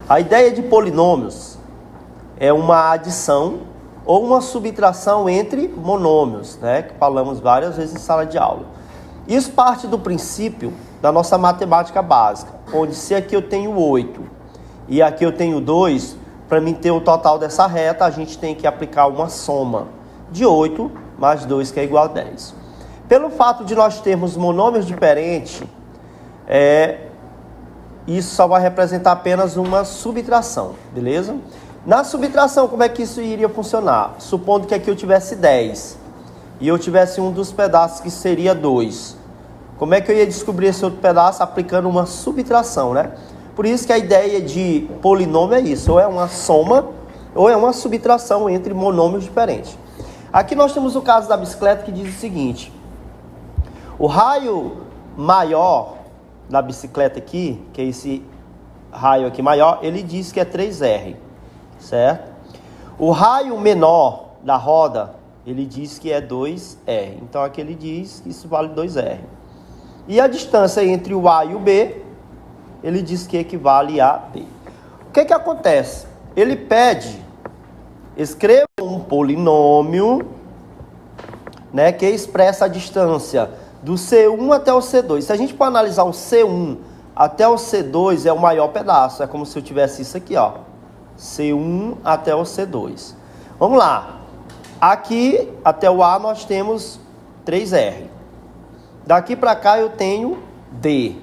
A ideia de polinômios é uma adição ou uma subtração entre monômios, né? Que falamos várias vezes em sala de aula. Isso parte do princípio da nossa matemática básica, onde se aqui eu tenho 8 e aqui eu tenho 2, para mim ter o total dessa reta, a gente tem que aplicar uma soma de 8 mais 2, que é igual a 10. Pelo fato de nós termos monômios diferentes, isso só vai representar apenas uma subtração, beleza? Na subtração, como é que isso iria funcionar? Supondo que aqui eu tivesse 10 e eu tivesse um dos pedaços que seria 2. Como é que eu ia descobrir esse outro pedaço? Aplicando uma subtração, né? Por isso que a ideia de polinômio é isso, ou é uma soma ou é uma subtração entre monômios diferentes. Aqui nós temos o caso da bicicleta que diz o seguinte: o raio maior da bicicleta aqui, que é esse raio aqui maior, ele diz que é 3R, certo? O raio menor da roda, ele diz que é 2R. Então aqui ele diz que isso vale 2R. E a distância entre o A e o B, ele diz que equivale a B. O que acontece? Ele pede, escreva um polinômio, né, que expressa a distância do C1 até o C2. Se a gente for analisar o C1 até o C2, é o maior pedaço. É como se eu tivesse isso aqui, ó. C1 até o C2. Vamos lá. Aqui até o A nós temos 3R. Daqui para cá eu tenho D.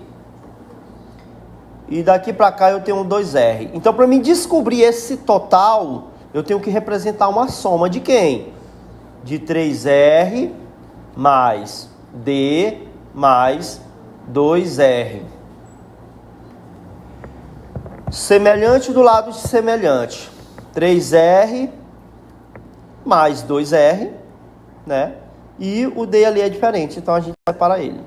E daqui para cá eu tenho 2R. Então, para mim descobrir esse total, eu tenho que representar uma soma de quem? De 3R mais D mais 2R. Semelhante do lado de semelhante. 3R mais 2R, né? E o D ali é diferente, então a gente vai para ele.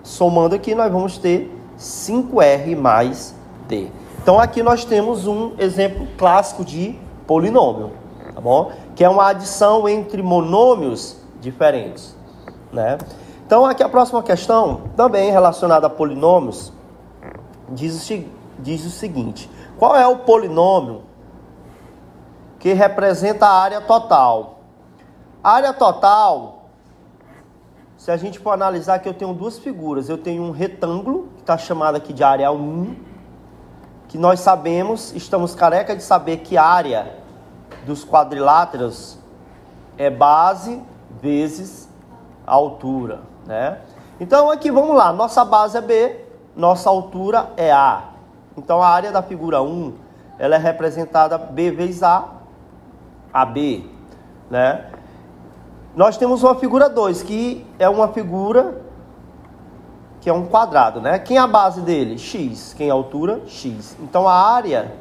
Somando aqui, nós vamos ter 5R mais D. Então aqui nós temos um exemplo clássico de polinômio, tá bom? Que é uma adição entre monômios diferentes, né? Então aqui a próxima questão, também relacionada a polinômios, diz o seguinte: qual é o polinômio que representa a área total? A área total, se a gente for analisar aqui, eu tenho duas figuras. Eu tenho um retângulo, que está chamado aqui de área 1, que nós sabemos, estamos careca de saber que a área dos quadriláteros é base vezes a altura, né? Então aqui, vamos lá, nossa base é B, nossa altura é A. Então a área da figura 1, ela é representada B vezes A, AB, né? Nós temos uma figura 2, que é uma figura que é um quadrado, né? Quem é a base dele? X. Quem é a altura? X. Então a área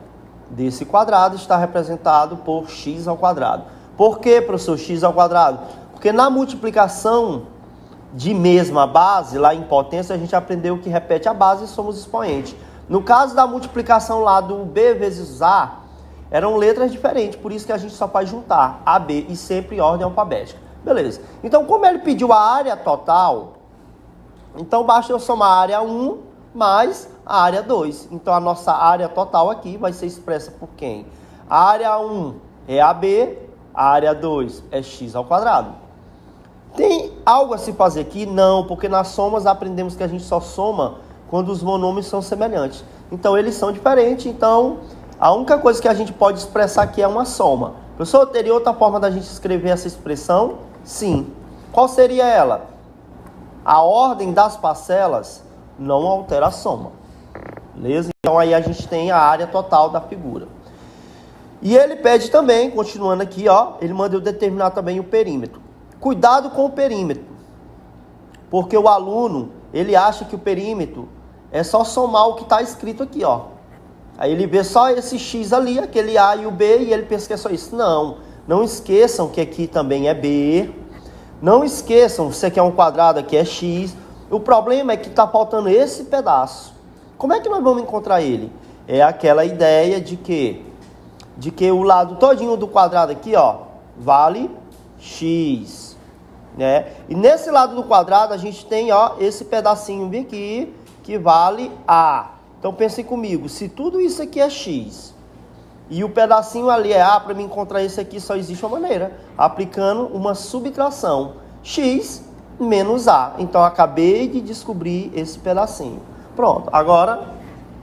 desse quadrado está representado por X ao quadrado. Por que, professor, X ao quadrado? Porque na multiplicação de mesma base, lá em potência, a gente aprendeu que repete a base e somos expoente. No caso da multiplicação lá do B vezes A, eram letras diferentes, por isso que a gente só faz juntar A, B e sempre em ordem alfabética. Beleza. Então, como ele pediu a área total, então basta eu somar a área 1 mais a área 2. Então, a nossa área total aqui vai ser expressa por quem? A área 1 é AB, a área 2 é X ao quadrado. Tem algo a se fazer aqui? Não, porque nas somas aprendemos que a gente só soma quando os monômios são semelhantes. Então, eles são diferentes. Então, a única coisa que a gente pode expressar aqui é uma soma. Professor, teria outra forma da gente escrever essa expressão? Sim. Qual seria ela? A ordem das parcelas não altera a soma. Beleza? Então, aí a gente tem a área total da figura. E ele pede também, continuando aqui, ó, ele manda eu determinar também o perímetro. Cuidado com o perímetro, porque o aluno, ele acha que o perímetro é só somar o que está escrito aqui, ó. Aí ele vê só esse X ali, aquele A e o B, e ele pensa que é só isso. Não, não esqueçam que aqui também é B. Não esqueçam, se aqui é um quadrado, aqui é X. O problema é que está faltando esse pedaço. Como é que nós vamos encontrar ele? É aquela ideia de que o lado todinho do quadrado aqui, ó, vale X, né? E nesse lado do quadrado a gente tem, ó, esse pedacinho aqui que vale A. Então pensem comigo, se tudo isso aqui é x e o pedacinho ali é a, para me encontrar esse aqui só existe uma maneira, aplicando uma subtração, x menos a. Então acabei de descobrir esse pedacinho. Pronto, agora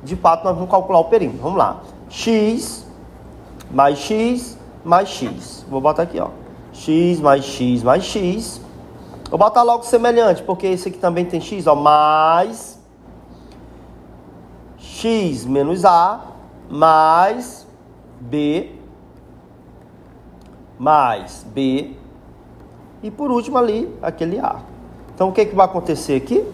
de fato nós vamos calcular o perímetro. Vamos lá, x mais x mais x. Vou botar aqui, ó, x mais x mais x. Vou botar logo semelhante, porque esse aqui também tem x, ó, mais x menos a mais b e por último ali, aquele a. Então o que vai acontecer aqui?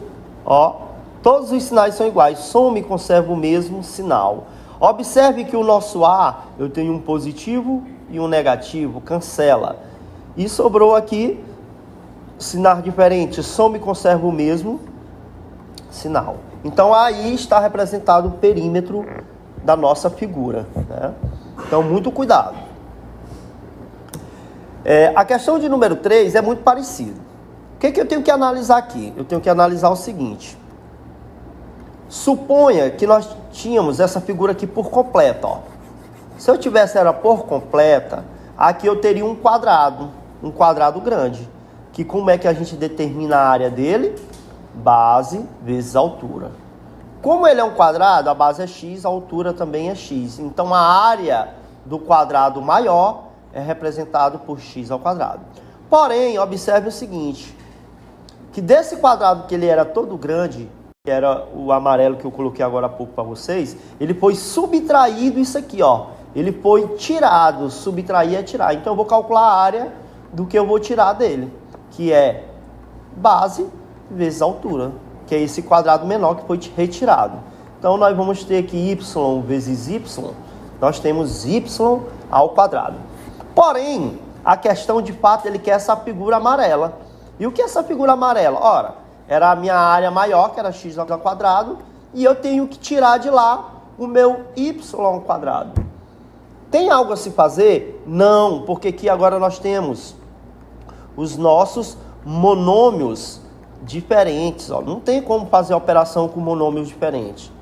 Ó, todos os sinais são iguais, soma e conserva o mesmo sinal. Observe que o nosso a, eu tenho um positivo e um negativo, cancela. E sobrou aqui sinal diferente, soma e conserva o mesmo sinal. Então aí está representado o perímetro da nossa figura, né? Então muito cuidado. A questão de número 3 é muito parecida. O que eu tenho que analisar aqui? Eu tenho que analisar o seguinte. Suponha que nós tínhamos essa figura aqui por completa, ó. Se eu tivesse ela por completa, aqui eu teria um quadrado grande. Que como é que a gente determina a área dele? Base vezes altura. Como ele é um quadrado, a base é x, a altura também é x. Então a área do quadrado maior é representado por x ao quadrado. Porém, observe o seguinte, que desse quadrado que ele era todo grande, que era o amarelo que eu coloquei agora há pouco para vocês, ele foi subtraído isso aqui, ó. Ele foi tirado, subtrair é tirar. Então eu vou calcular a área do que eu vou tirar dele, que é base vezes altura, que é esse quadrado menor que foi retirado. Então nós vamos ter aqui y vezes y, nós temos y ao quadrado. Porém, a questão de fato, ele quer essa figura amarela. E o que é essa figura amarela? Ora, era a minha área maior, que era x ao quadrado, e eu tenho que tirar de lá o meu y ao quadrado. Tem algo a se fazer? Não, porque aqui agora nós temos os nossos monômios diferentes, ó. Não tem como fazer a operação com monômios diferentes,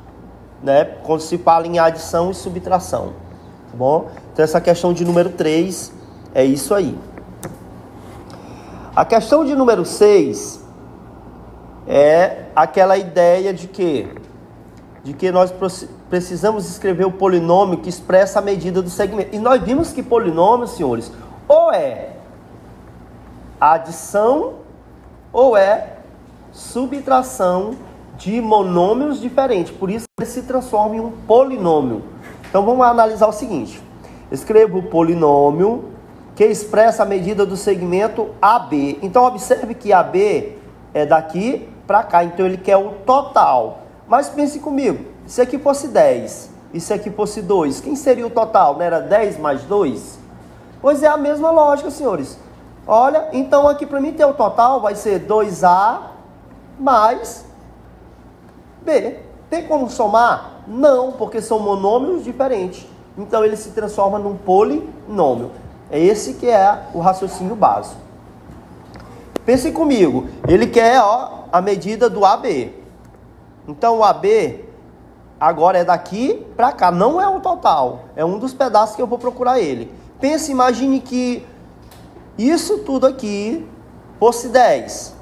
né? Quando se fala em adição e subtração, tá bom? Então essa questão de número 3 é isso aí. A questão de número 6 é aquela ideia de que nós precisamos escrever o polinômio que expressa a medida do segmento. E nós vimos que polinômio, senhores, ou é adição ou é subtração de monômios diferentes. Por isso ele se transforma em um polinômio. Então vamos analisar o seguinte. Escrevo o polinômio que expressa a medida do segmento AB. Então observe que AB é daqui para cá. Então ele quer o total. Mas pense comigo. Se aqui fosse 10 e se aqui fosse 2, quem seria o total? Não era 10 mais 2? Pois é a mesma lógica, senhores. Olha, então aqui para mim ter o total vai ser 2A mais B. Tem como somar? Não, porque são monômios diferentes. Então ele se transforma num polinômio. É esse que é o raciocínio básico. Pense comigo. Ele quer, ó, a medida do AB. Então o AB agora é daqui para cá. Não é o total. É um dos pedaços que eu vou procurar ele. Pense, imagine que isso tudo aqui fosse 10.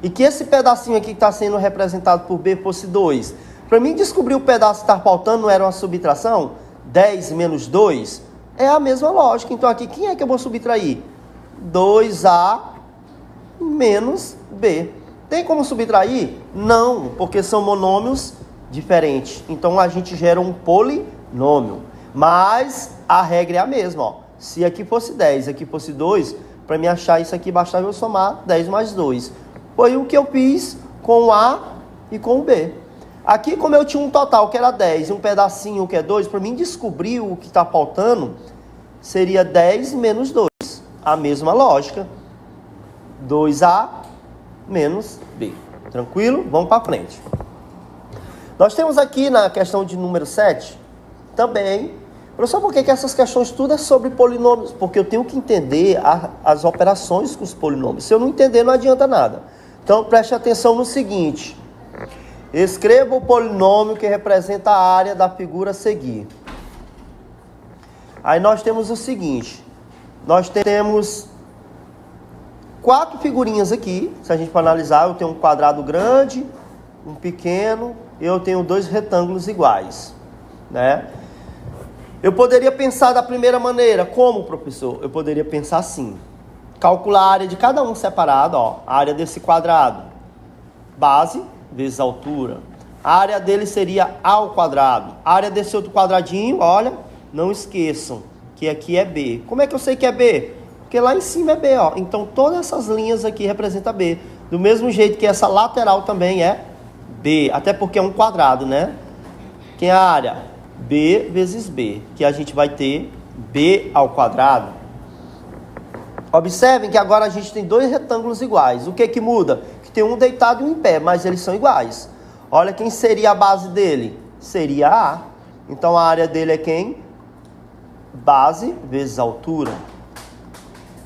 E que esse pedacinho aqui que está sendo representado por B fosse 2. Para mim descobrir o pedaço que está faltando, não era uma subtração? 10 menos 2 é a mesma lógica. Então aqui, quem é que eu vou subtrair? 2A menos B. Tem como subtrair? Não, porque são monômios diferentes. Então a gente gera um polinômio. Mas a regra é a mesma, ó. Se aqui fosse 10, aqui fosse 2, para me achar isso aqui, bastava eu somar 10 mais 2. Foi o que eu fiz com o A e com o B. Aqui, como eu tinha um total que era 10 e um pedacinho que é 2, para mim descobrir o que está faltando, seria 10 menos 2. A mesma lógica. 2A menos B. Tranquilo? Vamos para frente. Nós temos aqui na questão de número 7, também, professor, por que essas questões tudo é sobre polinômios? Porque eu tenho que entender as operações com os polinômios. Se eu não entender, não adianta nada. Então, preste atenção no seguinte. Escreva o polinômio que representa a área da figura a seguir. Aí nós temos o seguinte. Nós temos 4 figurinhas aqui. Se a gente for analisar, eu tenho um quadrado grande, um pequeno, e eu tenho 2 retângulos iguais, né? Eu poderia pensar da primeira maneira. Como, professor? Eu poderia pensar assim. Calcular a área de cada um separado, ó. A área desse quadrado. Base vezes altura. A área dele seria A ao quadrado. A área desse outro quadradinho, olha, não esqueçam que aqui é B. Como é que eu sei que é B? Porque lá em cima é B, ó. Então todas essas linhas aqui representam B. Do mesmo jeito que essa lateral também é B. Até porque é um quadrado, né? Que é a área? B vezes B, que a gente vai ter B ao quadrado. Observem que agora a gente tem 2 retângulos iguais. O que que muda? Que tem um deitado e um em pé, mas eles são iguais. Olha quem seria a base dele. Seria A. Então a área dele é quem? Base vezes altura.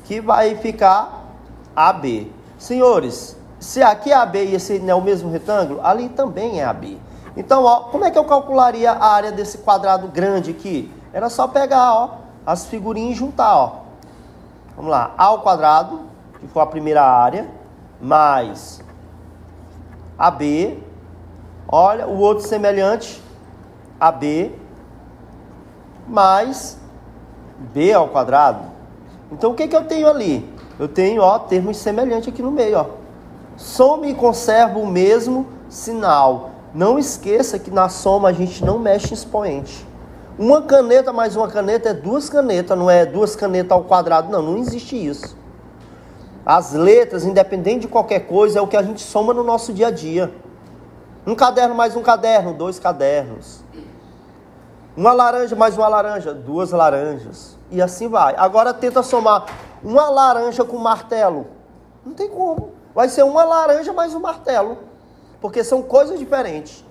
Que vai ficar AB. Senhores, se aqui é AB e esse não é o mesmo retângulo, ali também é AB. Então, ó, como é que eu calcularia a área desse quadrado grande aqui? Era só pegar, ó, as figurinhas e juntar, ó. Vamos lá, A ao quadrado, que foi a primeira área, mais AB. Olha, o outro semelhante, AB, mais B ao quadrado. Então, o que que eu tenho ali? Eu tenho, ó, termos semelhantes aqui no meio, ó. Soma e conserva o mesmo sinal. Não esqueça que na soma a gente não mexe em expoente. Uma caneta mais uma caneta é 2 canetas, não é 2 canetas ao quadrado. Não, não existe isso. As letras, independente de qualquer coisa, é o que a gente soma no nosso dia a dia. Um caderno mais um caderno, 2 cadernos. Uma laranja mais uma laranja, 2 laranjas. E assim vai. Agora tenta somar uma laranja com martelo. Não tem como. Vai ser uma laranja mais um martelo. Porque são coisas diferentes.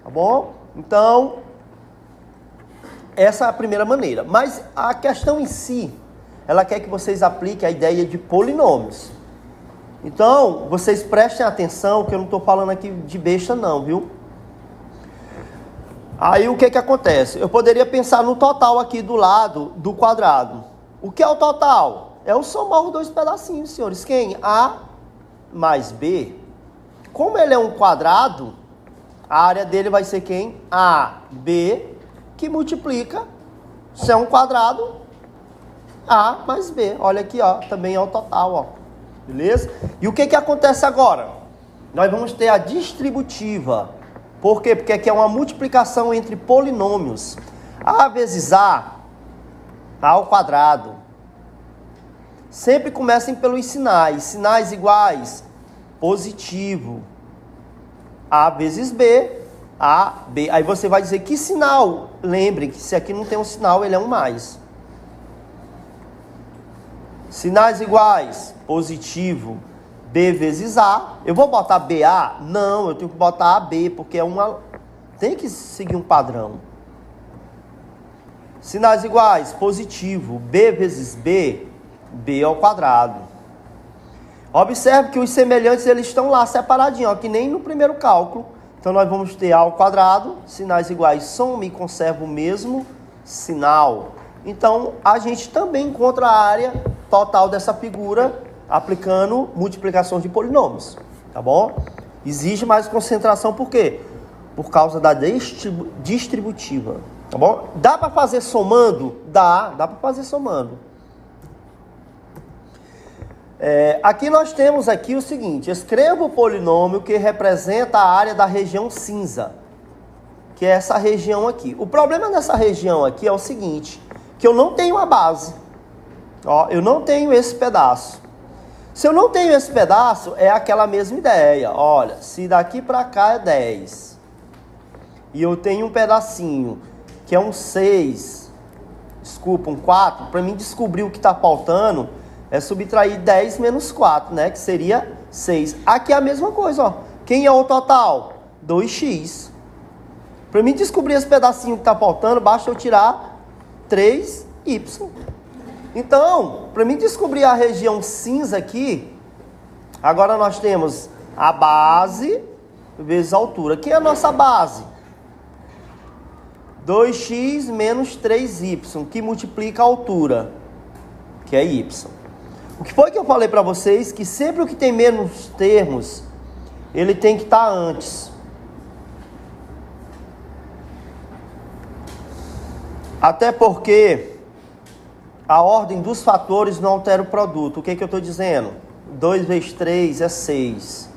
Tá bom? Então, essa é a primeira maneira. Mas a questão em si, ela quer que vocês apliquem a ideia de polinômios. Então, vocês prestem atenção que eu não estou falando aqui de besta não, viu? Aí o que que acontece? Eu poderia pensar no total aqui do lado do quadrado. O que é o total? É o somar os 2 pedacinhos, senhores. Quem? A mais B. Como ele é um quadrado, a área dele vai ser quem? AB, que multiplica, se é um quadrado, A mais B. Olha aqui, ó, também é o total, ó. Beleza? E o que que acontece agora? Nós vamos ter a distributiva. Por quê? Porque aqui é uma multiplicação entre polinômios. A vezes A ao quadrado. Sempre comecem pelos sinais. Sinais iguais. Positivo. A vezes B. A, B. Aí você vai dizer que sinal? Lembrem que se aqui não tem um sinal, ele é um mais. Sinais iguais. Positivo. B vezes A. Eu vou botar BA? Não, eu tenho que botar AB, porque é uma... Tem que seguir um padrão. Sinais iguais. Positivo. B vezes B. B ao quadrado. Observe que os semelhantes eles estão lá separadinhos, ó, que nem no primeiro cálculo. Então nós vamos ter A ao quadrado, sinais iguais, soma e conserva o mesmo sinal. Então a gente também encontra a área total dessa figura aplicando multiplicações de polinômios, tá bom? Exige mais concentração, por quê? Por causa da distributiva, tá bom? Dá para fazer somando? Dá para fazer somando. Aqui nós temos aqui o seguinte, escreva o polinômio que representa a área da região cinza, que é essa região aqui. O problema dessa região aqui é o seguinte, que eu não tenho a base, ó, eu não tenho esse pedaço. Se eu não tenho esse pedaço, é aquela mesma ideia, olha, se daqui para cá é 10, e eu tenho um pedacinho, que é um 6, desculpa, um 4, para mim descobrir o que está faltando, é subtrair 10 menos 4, né? Que seria 6. Aqui é a mesma coisa, ó. Quem é o total? 2x. Para mim descobrir esse pedacinho que está faltando, basta eu tirar 3y. Então, para mim descobrir a região cinza aqui, agora nós temos a base vezes a altura. Quem é a nossa base? 2x menos 3y, que multiplica a altura, que é y. O que foi que eu falei para vocês? Que sempre o que tem menos termos, ele tem que estar antes. Até porque a ordem dos fatores não altera o produto. O que eu estou dizendo? 2 vezes 3 é 6.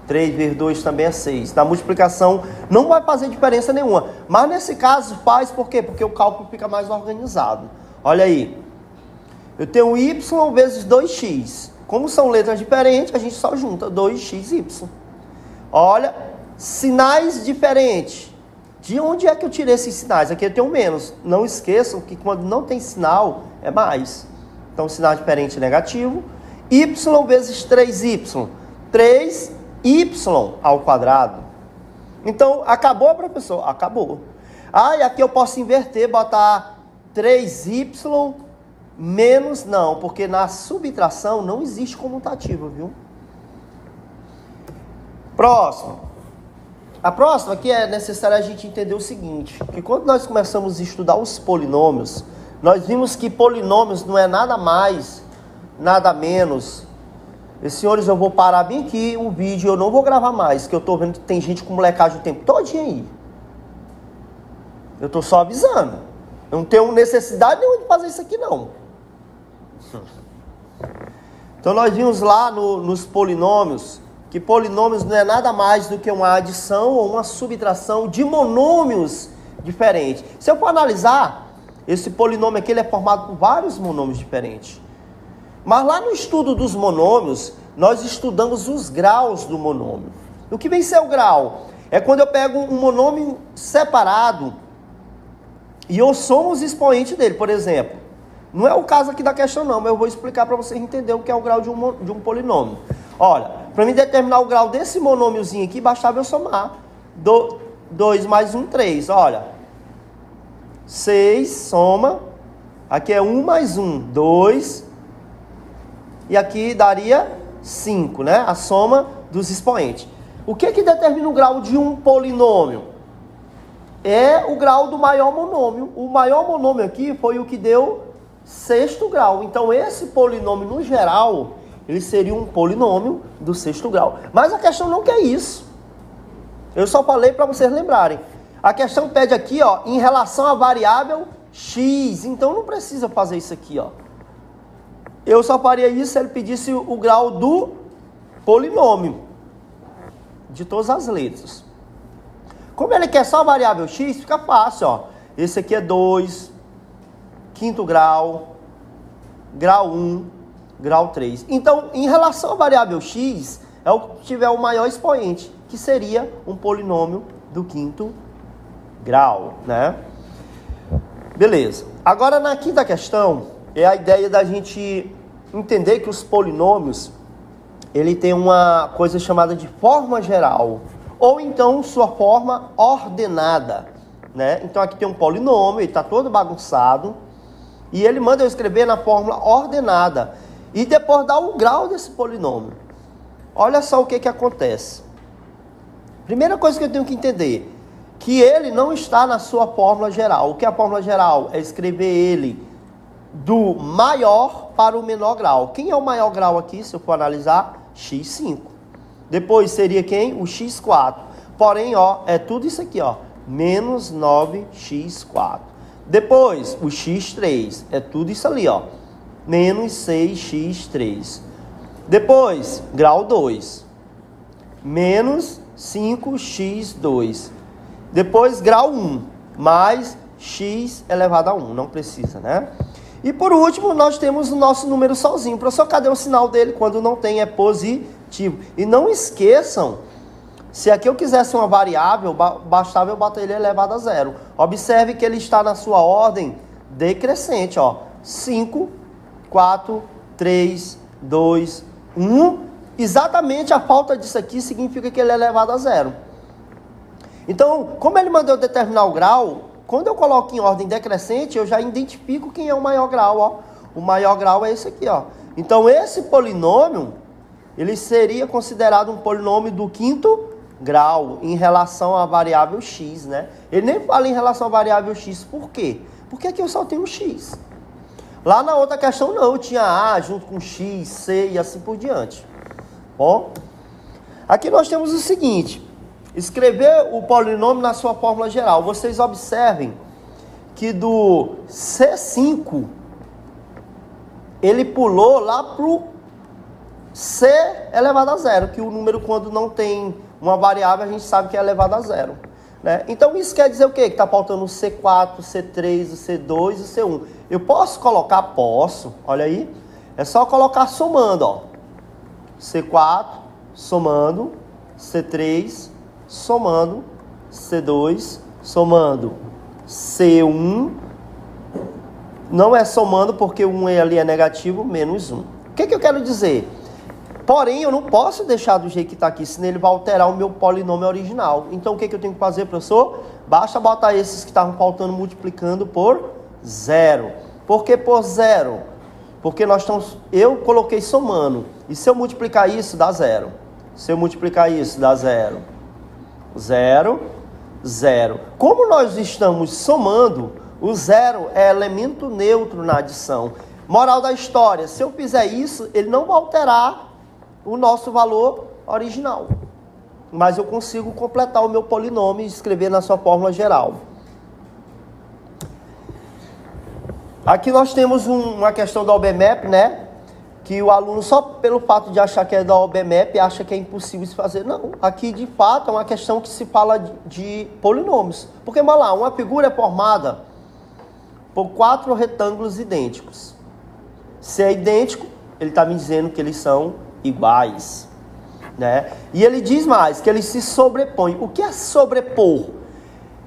3 vezes 2 também é 6. Na multiplicação não vai fazer diferença nenhuma. Mas nesse caso faz por quê? Porque o cálculo fica mais organizado. Olha aí. Eu tenho y vezes 2x. Como são letras diferentes, a gente só junta 2xy. Olha, sinais diferentes. De onde é que eu tirei esses sinais? Aqui eu tenho menos. Não esqueçam que quando não tem sinal, é mais. Então, sinal diferente negativo. Y vezes 3y. 3y ao quadrado. Então, acabou, professor? Acabou. E aqui eu posso inverter, botar 3y menos, não, porque na subtração não existe comutativa, viu? Próximo. A próxima aqui é necessário a gente entender o seguinte, que quando nós começamos a estudar os polinômios, nós vimos que polinômios não é nada mais, nada menos. E, senhores, eu vou parar bem aqui o vídeo, eu não vou gravar mais, que eu tô vendo que tem gente com molecagem o tempo todinho aí. Eu tô só avisando. Eu não tenho necessidade nenhuma de fazer isso aqui, não. Então, nós vimos lá nos polinômios, que polinômios não é nada mais do que uma adição ou uma subtração de monômios diferentes. Se eu for analisar, esse polinômio aqui ele é formado por vários monômios diferentes. Mas lá no estudo dos monômios, nós estudamos os graus do monômio. O que vem ser o grau? É quando eu pego um monômio separado e eu somo os expoentes dele, por exemplo. Não é o caso aqui da questão não, mas eu vou explicar para vocês entenderem o que é o grau de um polinômio. Olha, para mim determinar o grau desse monômiozinho aqui, bastava eu somar 2 mais 1, 3. Olha, 6, soma, aqui é 1 mais 1, 2, e aqui daria 5, né? A soma dos expoentes. O que determina o grau de um polinômio? É o grau do maior monômio. O maior monômio aqui foi o que deu sexto grau. Então, esse polinômio, no geral, ele seria um polinômio do sexto grau. Mas a questão não quer isso. Eu só falei para vocês lembrarem. A questão pede aqui, ó, em relação à variável x. Então, não precisa fazer isso aqui, ó. Eu só faria isso se ele pedisse o grau do polinômio. De todas as letras. Como ele quer só a variável x, fica fácil, ó. Esse aqui é 2, quinto grau, grau 1, grau 3. Então, em relação à variável x, é o que tiver o maior expoente, que seria um polinômio do quinto grau, né? Beleza. Agora, na quinta questão, é a ideia da gente entender que os polinômios, ele tem uma coisa chamada de forma geral, ou então sua forma ordenada, né? Então, aqui tem um polinômio, ele está todo bagunçado, e ele manda eu escrever na fórmula ordenada. E depois dar o grau desse polinômio. Olha só o que acontece. Primeira coisa que eu tenho que entender. Que ele não está na sua fórmula geral. O que é a fórmula geral? É escrever ele do maior para o menor grau. Quem é o maior grau aqui, se eu for analisar? x5. Depois seria quem? O x4. Porém, ó, é tudo isso aqui, ó. Menos 9x4. Depois, o x3, é tudo isso ali, ó. Menos 6x3. Depois, grau 2. Menos 5x2. Depois, grau 1. Mais x elevado a 1. Não precisa, né? E por último, nós temos o nosso número sozinho. Professor, cadê o sinal dele? Quando não tem, é positivo. E não esqueçam, se aqui eu quisesse uma variável, bastava eu botar ele elevado a 0. Observe que ele está na sua ordem decrescente, ó. 5, 4, 3, 2, 1. Exatamente a falta disso aqui significa que ele é elevado a 0. Então, como ele mandou determinar o grau, quando eu coloco em ordem decrescente, eu já identifico quem é o maior grau, ó. O maior grau é esse aqui, ó. Então, esse polinômio, ele seria considerado um polinômio do quinto grau em relação à variável x, né? Ele nem fala em relação à variável x, por quê? Porque aqui eu só tenho x. Lá na outra questão não, eu tinha a junto com x, c e assim por diante. Bom, aqui nós temos o seguinte, escrever o polinômio na sua fórmula geral. Vocês observem que do C5, ele pulou lá para o C elevado a zero, que o número quando não tem uma variável a gente sabe que é elevado a zero. Né? Então isso quer dizer o quê? Que está faltando o C4, o C3, o C2 e o C1. Eu posso colocar? Posso. Olha aí. É só colocar somando. Ó. C4 somando, C3 somando, C2 somando, C1 não é somando porque o 1 ali é negativo, menos 1. O que eu quero dizer? Porém, eu não posso deixar do jeito que está aqui, senão ele vai alterar o meu polinômio original. Então, o que eu tenho que fazer, professor? Basta botar esses que estavam faltando multiplicando por 0. Por que por 0? Porque eu coloquei somando. E se eu multiplicar isso, dá 0. Se eu multiplicar isso, dá 0. 0, 0. Como nós estamos somando, o 0 é elemento neutro na adição. Moral da história, se eu fizer isso, ele não vai alterar o nosso valor original. Mas eu consigo completar o meu polinômio e escrever na sua fórmula geral. Aqui nós temos uma questão da OBMAP, né? Que o aluno, só pelo fato de achar que é da OBMAP, acha que é impossível se fazer. Não, aqui de fato é uma questão que se fala de polinômios. Porque, vamos lá, uma figura é formada por 4 retângulos idênticos. Se é idêntico, ele está me dizendo que eles são iguais, né? E ele diz mais, que eles se sobrepõem. O que é sobrepor?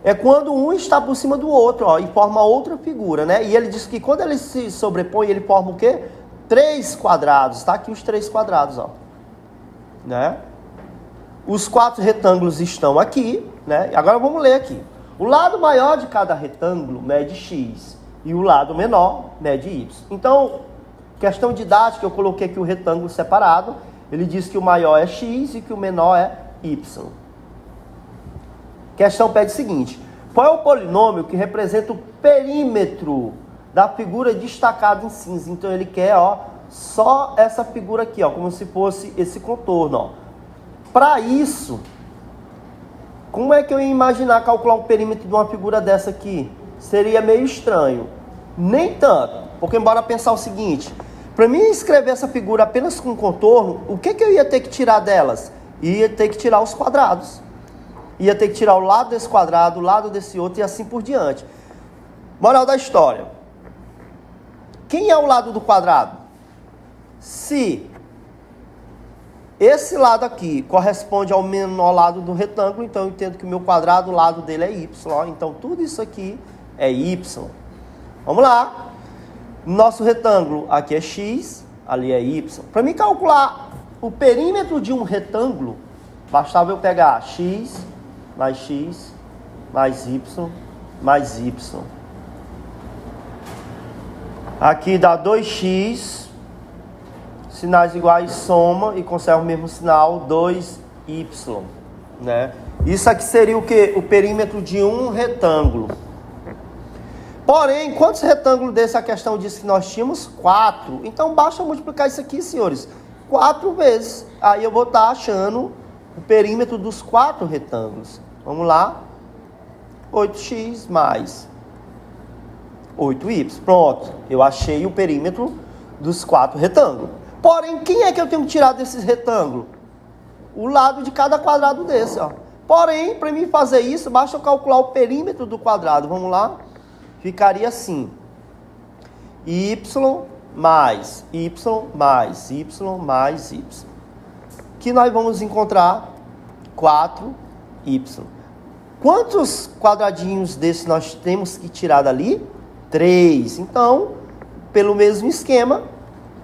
É quando um está por cima do outro, ó, e forma outra figura, né? E ele diz que quando ele se sobrepõe, ele forma o quê? 3 quadrados. Tá aqui os 3 quadrados, ó, né? Os 4 retângulos estão aqui, né? Agora vamos ler aqui. O lado maior de cada retângulo mede x e o lado menor mede y. Então, questão didática, eu coloquei aqui o retângulo separado. Ele diz que o maior é x e que o menor é y. Questão pede o seguinte: qual é o polinômio que representa o perímetro da figura destacada em cinza? Então ele quer, ó, só essa figura aqui, ó, como se fosse esse contorno, ó. Para isso, como é que eu ia imaginar calcular o perímetro de uma figura dessa aqui? Seria meio estranho. Nem tanto, porque bora pensar o seguinte: para mim escrever essa figura apenas com contorno, o que eu ia ter que tirar delas? Ia ter que tirar os quadrados. Ia ter que tirar o lado desse quadrado, o lado desse outro e assim por diante. Moral da história: quem é o lado do quadrado? Se esse lado aqui corresponde ao menor lado do retângulo, então eu entendo que o meu quadrado, o lado dele é y. Então tudo isso aqui é y. Vamos lá. Nosso retângulo aqui é x, ali é y. Para mim calcular o perímetro de um retângulo, bastava eu pegar x mais y mais y. Aqui dá 2x, sinais iguais soma e conserva o mesmo sinal, 2y, né? Isso aqui seria o quê? O perímetro de um retângulo. Porém, quantos retângulos desse a questão disse que nós tínhamos? 4. Então, basta multiplicar isso aqui, senhores, 4 vezes. Aí eu vou estar achando o perímetro dos 4 retângulos. Vamos lá. 8x mais 8y. Pronto. Eu achei o perímetro dos 4 retângulos. Porém, quem é que eu tenho que tirar desses retângulos? O lado de cada quadrado desse, ó. Porém, para mim fazer isso, basta eu calcular o perímetro do quadrado. Vamos lá. Ficaria assim: y mais y mais y mais y. Que nós vamos encontrar 4y. Quantos quadradinhos desses nós temos que tirar dali? 3. Então, pelo mesmo esquema,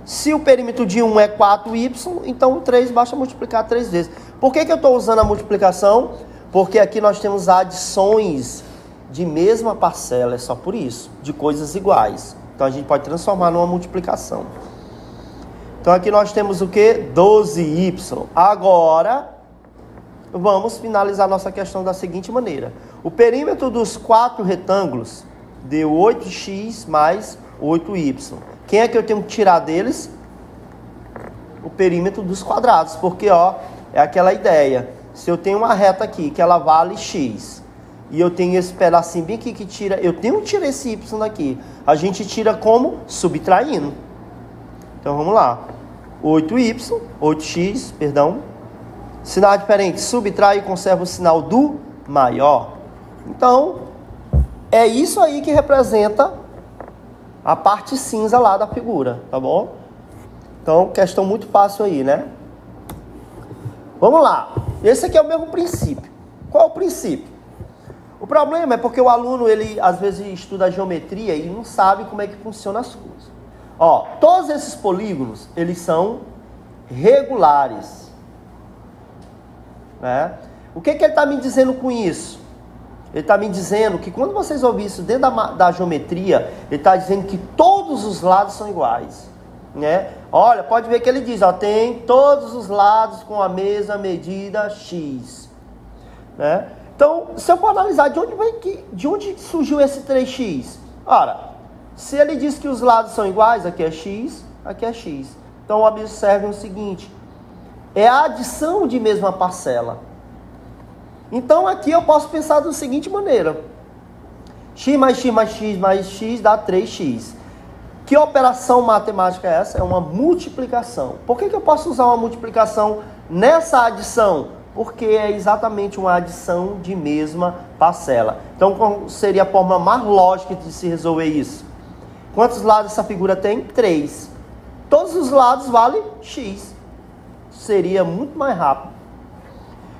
se o perímetro de 1 é 4y, então o 3 basta multiplicar 3 vezes. Por que eu estou usando a multiplicação? Porque aqui nós temos adições de mesma parcela, é só por isso, de coisas iguais. Então a gente pode transformar numa multiplicação. Então aqui nós temos o que? 12y. Agora, vamos finalizar nossa questão da seguinte maneira. O perímetro dos 4 retângulos deu 8x mais 8y. Quem é que eu tenho que tirar deles? O perímetro dos quadrados, porque ó, é aquela ideia. Se eu tenho uma reta aqui que ela vale x, e eu tenho esse pedacinho bem aqui que tira, eu tenho que tirar esse y daqui. A gente tira como? Subtraindo. Então vamos lá. 8x, perdão. Sinal diferente, subtrai e conserva o sinal do maior. Então, é isso aí que representa a parte cinza lá da figura, tá bom? Então, questão muito fácil aí, né? Vamos lá. Esse aqui é o mesmo princípio. Qual é o princípio? O problema é porque o aluno, ele às vezes estuda geometria e não sabe como é que funciona as coisas. Ó, todos esses polígonos, eles são regulares. Né? O que ele está me dizendo com isso? Ele está me dizendo que quando vocês ouvirem isso dentro da geometria, ele está dizendo que todos os lados são iguais. Né? Olha, pode ver que ele diz, ó, tem todos os lados com a mesma medida x. Né? Então, se eu for analisar de onde surgiu esse 3x? Ora, se ele diz que os lados são iguais, aqui é x, aqui é x. Então, observe o seguinte, é a adição de mesma parcela. Então, aqui eu posso pensar da seguinte maneira. X mais x mais x mais x dá 3x. Que operação matemática é essa? É uma multiplicação. Por que eu posso usar uma multiplicação nessa adição? Porque é exatamente uma adição de mesma parcela. Então, qual seria a forma mais lógica de se resolver isso? Quantos lados essa figura tem? 3. Todos os lados valem x. Seria muito mais rápido.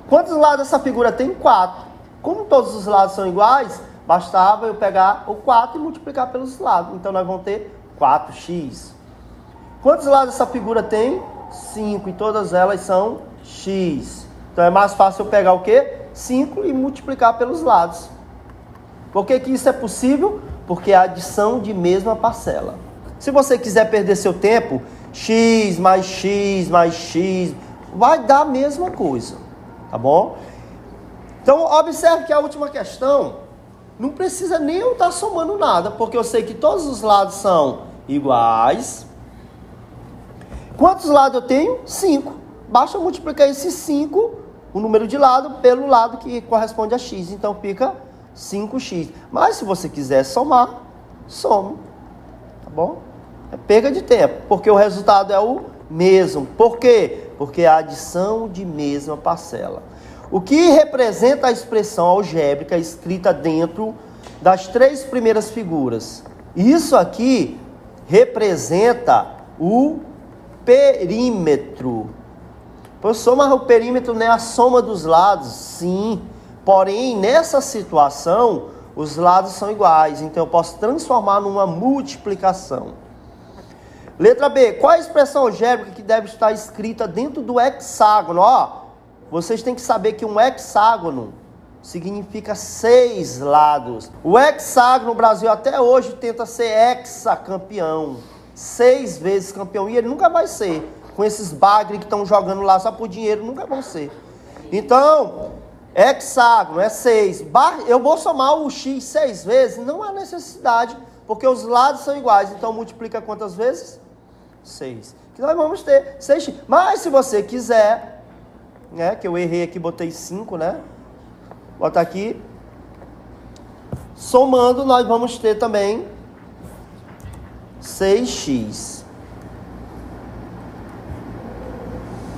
Quantos lados essa figura tem? 4. Como todos os lados são iguais, bastava eu pegar o 4 e multiplicar pelos lados. Então, nós vamos ter 4x. Quantos lados essa figura tem? 5. E todas elas são x. Então, é mais fácil eu pegar o quê? 5 e multiplicar pelos lados. Por que isso é possível? Porque é a adição de mesma parcela. Se você quiser perder seu tempo, x mais x mais x, vai dar a mesma coisa, tá bom? Então, observe que a última questão, não precisa nem eu estar somando nada, porque eu sei que todos os lados são iguais. Quantos lados eu tenho? 5. Basta multiplicar esses 5, o número de lado, pelo lado que corresponde a x. Então, fica 5x. Mas, se você quiser somar, some, tá bom? É perda de tempo, porque o resultado é o mesmo. Por quê? Porque é a adição de mesma parcela. O que representa a expressão algébrica escrita dentro das 3 primeiras figuras? Isso aqui representa o perímetro. Professor, mas o perímetro não é a soma dos lados? Sim. Porém, nessa situação, os lados são iguais. Então, eu posso transformar numa multiplicação. Letra B. Qual a expressão algébrica que deve estar escrita dentro do hexágono? Ó, vocês têm que saber que um hexágono significa 6 lados. O hexágono no Brasil até hoje tenta ser hexacampeão. 6 vezes campeão. E ele nunca vai ser. Com esses bagre que estão jogando lá só por dinheiro, nunca vão ser. Então, hexágono é 6. Eu vou somar o x 6 vezes? Não há necessidade, porque os lados são iguais. Então, multiplica quantas vezes? 6. Que nós vamos ter 6x. Mas se você quiser, né, que eu errei aqui, botei 5, né? Bota aqui. Somando, nós vamos ter também 6x.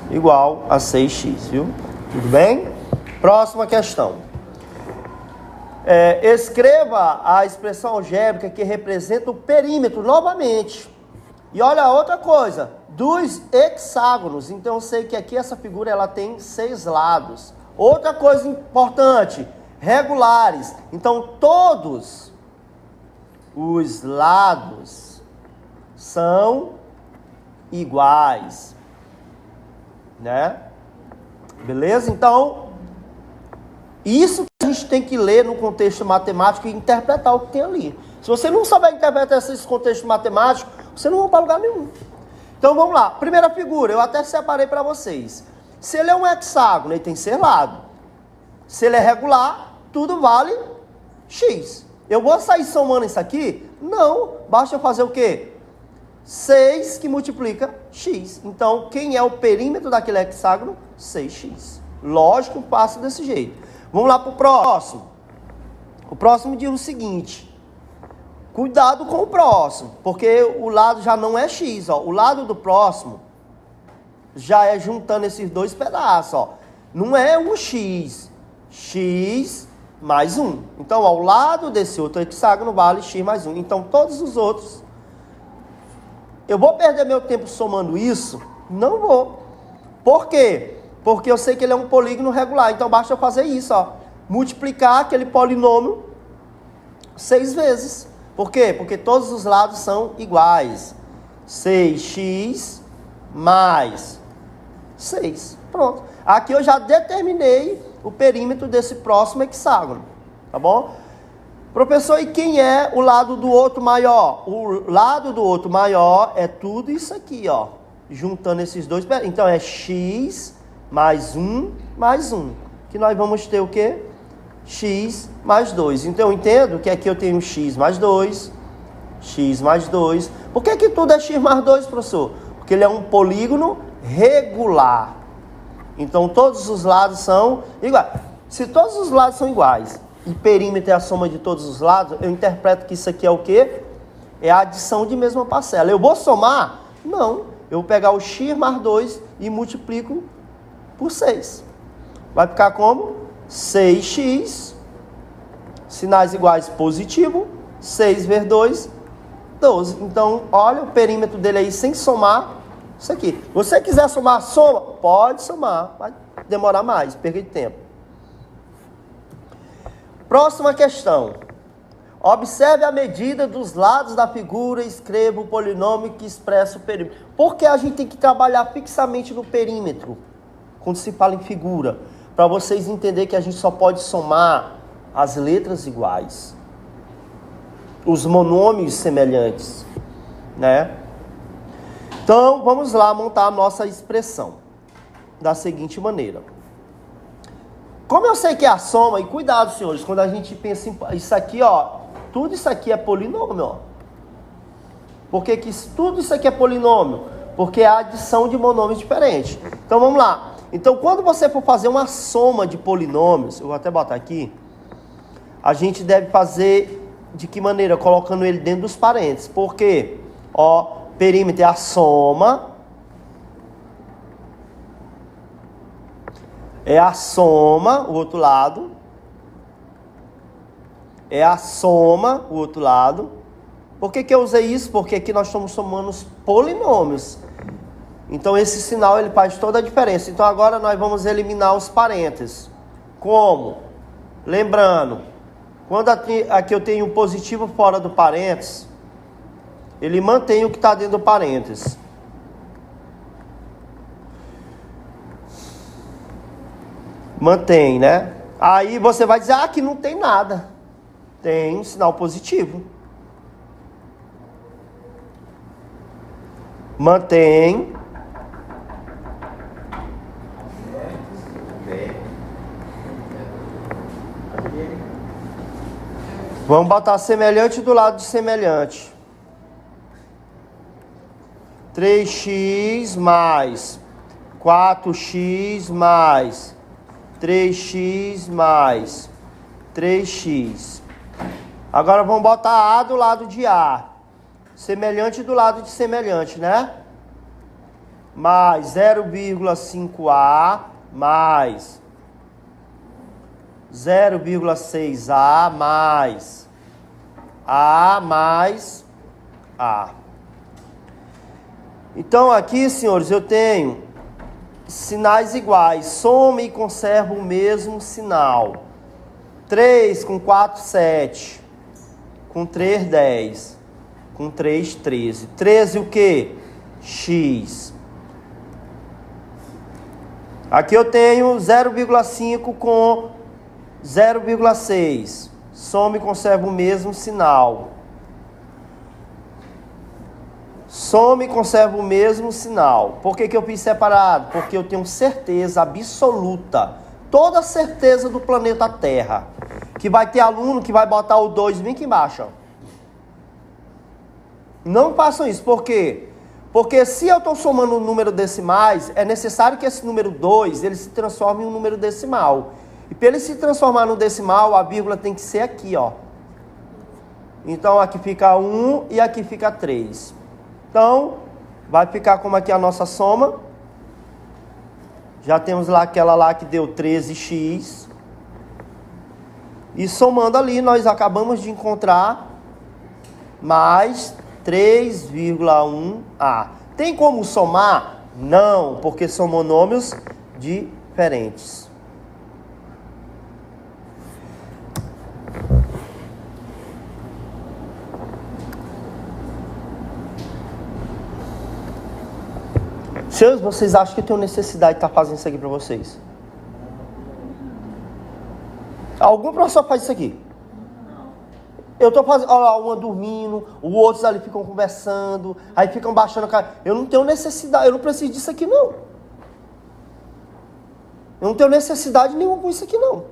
Igual a 6x, viu? Tudo bem? Próxima questão. Escreva a expressão algébrica que representa o perímetro novamente. E olha outra coisa, dos hexágonos. Então eu sei que aqui essa figura ela tem 6 lados. Outra coisa importante, regulares. Então todos os lados são iguais, né? Beleza? Então, isso que a gente tem que ler no contexto matemático e interpretar o que tem ali. Se você não souber interpretar esse contexto matemático, você não vai para lugar nenhum. Então vamos lá. Primeira figura, eu até separei para vocês. Se ele é um hexágono, ele tem que ser lado. Se ele é regular, tudo vale x. Eu vou sair somando isso aqui? Não, basta eu fazer o quê? 6 que multiplica x. Então, quem é o perímetro daquele hexágono? 6x. Lógico, passo desse jeito. Vamos lá para o próximo. O próximo diz o seguinte. Cuidado com o próximo, porque o lado já não é x. Ó. O lado do próximo já é juntando esses dois pedaços. Ó. Não é um x. X mais 1. Então, ao lado desse outro hexágono vale x mais 1. Então, todos os outros... Eu vou perder meu tempo somando isso? Não vou. Por quê? Porque eu sei que ele é um polígono regular. Então, basta eu fazer isso. Ó. Multiplicar aquele polinômio 6 vezes. Por quê? Porque todos os lados são iguais. 6x mais 6. Pronto. Aqui eu já determinei o perímetro desse próximo hexágono. Tá bom? Professor, e quem é o lado do outro maior? O lado do outro maior é tudo isso aqui, ó. Juntando esses dois. Então, é x mais 1 mais 1. Que nós vamos ter o quê? X mais 2. Então, eu entendo que aqui eu tenho x mais 2. X mais 2. Por que tudo é x mais 2, professor? Porque ele é um polígono regular. Então, todos os lados são iguais. Se todos os lados são iguais e perímetro é a soma de todos os lados, eu interpreto que isso aqui é o quê? É a adição de mesma parcela. Eu vou somar? Não. Eu vou pegar o x mais 2 e multiplico por 6. Vai ficar como? 6x, sinais iguais positivo, 6 vezes 2, 12. Então, olha o perímetro dele aí sem somar isso aqui. Se você quiser somar, soma? Pode somar, vai demorar mais, perder tempo. Próxima questão. Observe a medida dos lados da figura e escreva o polinômio que expressa o perímetro. Por que a gente tem que trabalhar fixamente no perímetro, quando se fala em figura? Para vocês entenderem que a gente só pode somar as letras iguais, os monômios semelhantes, né? Então, vamos lá montar a nossa expressão da seguinte maneira. Como eu sei que é a soma, e cuidado, senhores, quando a gente pensa em isso aqui, ó, tudo isso aqui é polinômio, ó. Por que tudo isso aqui é polinômio? Porque é a adição de monômios diferentes. Então, vamos lá. Então, quando você for fazer uma soma de polinômios, eu vou até botar aqui, a gente deve fazer de que maneira? Colocando ele dentro dos parênteses. Por quê? Ó, perímetro é a soma. É a soma, o outro lado. É a soma, o outro lado. Por que eu usei isso? Porque aqui nós estamos somando os polinômios. Então, esse sinal ele faz toda a diferença. Então, agora nós vamos eliminar os parênteses. Como? Lembrando, quando aqui eu tenho um positivo fora do parênteses, ele mantém o que está dentro do parênteses. Mantém, né? Aí você vai dizer, aqui não tem nada. Tem um sinal positivo. Mantém. Vamos botar semelhante do lado de semelhante. 3x mais 4x mais 3x mais 3x. Agora vamos botar A do lado de A. Semelhante do lado de semelhante, né? Mais 0,5A mais 0,6A mais A mais A. Então aqui, senhores, eu tenho sinais iguais. Soma e conserva o mesmo sinal. 3 com 4, 7. Com 3, 10. Com 3, 13. 13 o quê? X. Aqui eu tenho 0,5 com 0,6. Soma e conserva o mesmo sinal. Soma e conserva o mesmo sinal. Por que eu fiz separado? Porque eu tenho certeza absoluta, toda a certeza do planeta Terra, que vai ter aluno que vai botar o 2 bem aqui embaixo. Ó. Não façam isso. Por quê? Porque se eu estou somando um número decimais, é necessário que esse número 2 ele se transforme em um número decimal. E para ele se transformar no decimal, a vírgula tem que ser aqui, ó. Então aqui fica 1 e aqui fica 3. Então, vai ficar como aqui a nossa soma. Já temos lá aquela lá que deu 13x. E somando ali, nós acabamos de encontrar mais 3,1a. Tem como somar? Não, porque são monômios diferentes. Vocês acham que eu tenho necessidade de estar fazendo isso aqui para vocês? Algum professor faz isso aqui? Eu estou fazendo, olha lá, uma dormindo, os outros ali ficam conversando, aí ficam baixando a cara. Eu não tenho necessidade, eu não preciso disso aqui não. Eu não tenho necessidade nenhuma com isso aqui não.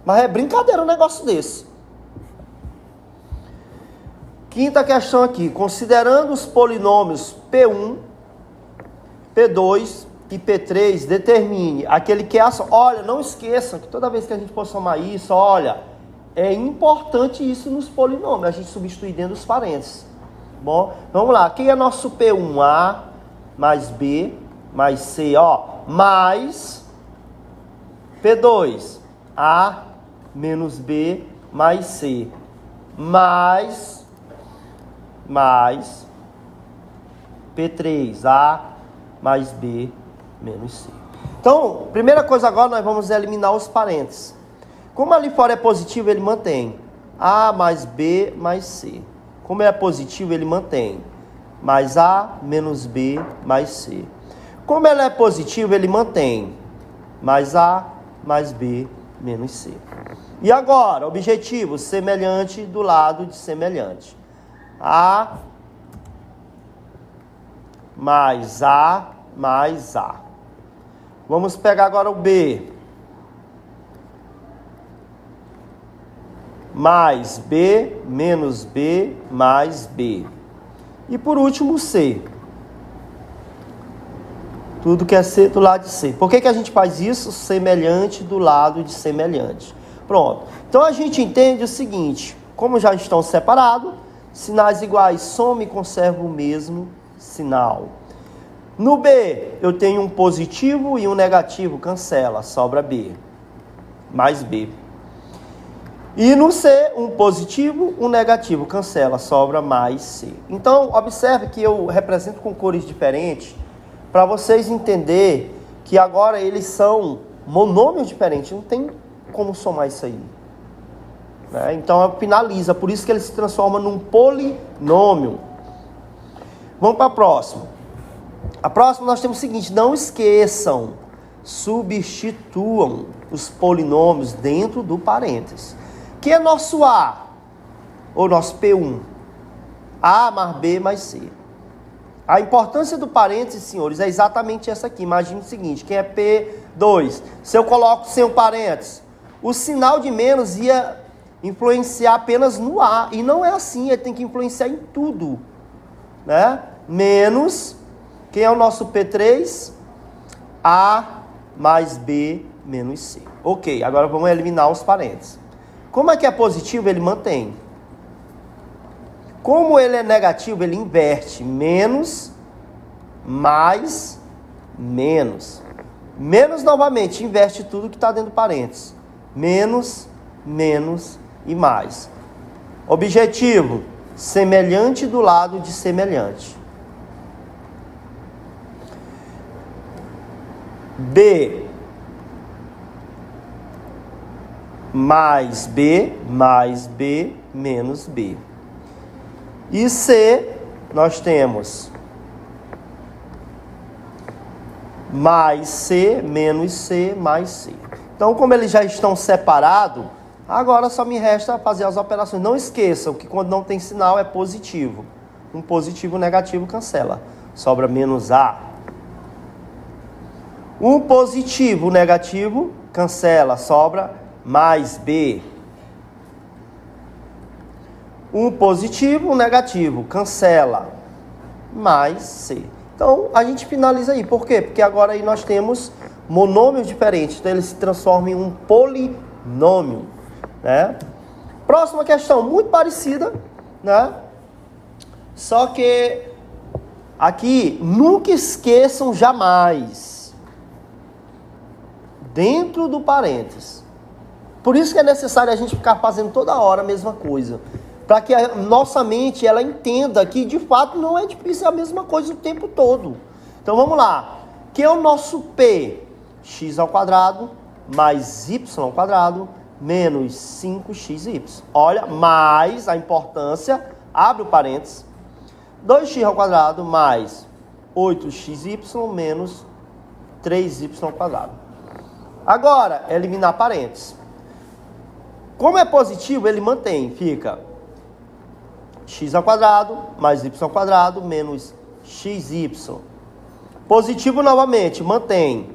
Mas é brincadeira um negócio desse. Quinta questão aqui. Considerando os polinômios P1, P2 e P3, determine aquele que é a... Olha, não esqueçam que toda vez que a gente for somar isso, olha, é importante isso nos polinômios, a gente substituir dentro dos parênteses. Bom, vamos lá. Quem é nosso P1? A mais B mais C, ó, mais P2. A menos B mais C, mais P3. A mais B menos C. Então, primeira coisa agora, nós vamos eliminar os parênteses. Como ali fora é positivo, ele mantém A mais B mais C. Como é positivo, ele mantém mais A menos B mais C. Como ela é positivo, ele mantém mais A mais B menos C. E agora, objetivo, semelhante do lado de semelhante. A mais A mais A. Vamos pegar agora o B. Mais B menos B mais B. E por último, C. Tudo que é C do lado de C. Por que a gente faz isso? Semelhante do lado de semelhante. Pronto. Então a gente entende o seguinte. Como já estão separados, sinais iguais, soma e conserva o mesmo sinal. No B, eu tenho um positivo e um negativo, cancela, sobra B. Mais B. E no C, um positivo, um negativo, cancela, sobra mais C. Então, observe que eu represento com cores diferentes, para vocês entenderem que agora eles são monômios diferentes, não tem como somar isso aí. Né? Então, finaliza, por isso que ele se transforma num polinômio. Vamos para a próxima. A próxima nós temos o seguinte, não esqueçam, substituam os polinômios dentro do parênteses. Que é nosso A, ou nosso P1? A mais B mais C. A importância do parênteses, senhores, é exatamente essa aqui. Imagine o seguinte, quem é P2? Se eu coloco sem o parênteses, o sinal de menos ia influenciar apenas no A. E não é assim, ele tem que influenciar em tudo. Né? Menos, quem é o nosso P3? A mais B menos C. Ok, agora vamos eliminar os parênteses. Como é que é positivo, ele mantém. Como ele é negativo, ele inverte. Menos, mais, menos. Menos novamente, inverte tudo que está dentro do parênteses. Menos, menos e mais. Objetivo, semelhante do lado de semelhante. B mais B menos B. E C, nós temos mais C menos C mais C. Então, como eles já estão separados, agora só me resta fazer as operações. Não esqueçam que quando não tem sinal é positivo. Um positivo, negativo, cancela. Sobra menos A. Um positivo, negativo, cancela. Sobra mais B. Um positivo, um negativo, cancela. Mais C. Então, a gente finaliza aí. Por quê? Porque agora aí nós temos monômios diferentes. Então, ele se transforma em um polinômio, né? Próxima questão, muito parecida, né? Só que aqui, nunca esqueçam jamais, dentro do parênteses. Por isso que é necessário a gente ficar fazendo toda hora a mesma coisa. Para que a nossa mente ela entenda que de fato não é difícil, é a mesma coisa o tempo todo. Então vamos lá. Que é o nosso P? X ao quadrado mais Y ao quadrado menos 5xy. Olha, mais a importância, abre o parênteses, 2x ao quadrado mais 8xy menos 3y ao quadrado. Agora, eliminar parênteses. Como é positivo, ele mantém, fica x ao quadrado mais y ao quadrado menos xy. Positivo novamente, mantém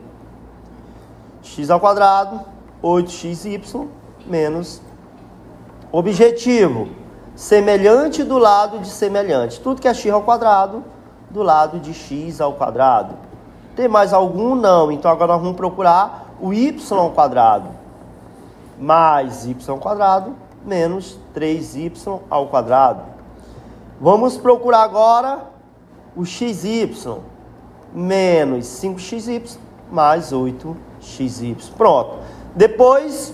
x ao quadrado, 8xy menos objetivo, semelhante do lado de semelhante. Tudo que é x ao quadrado, do lado de x ao quadrado. Tem mais algum? Não. Então agora nós vamos procurar o y ao quadrado. Mais y ao quadrado menos 3y ao quadrado. Vamos procurar agora o xy. Menos 5xy mais 8xy. Pronto. Depois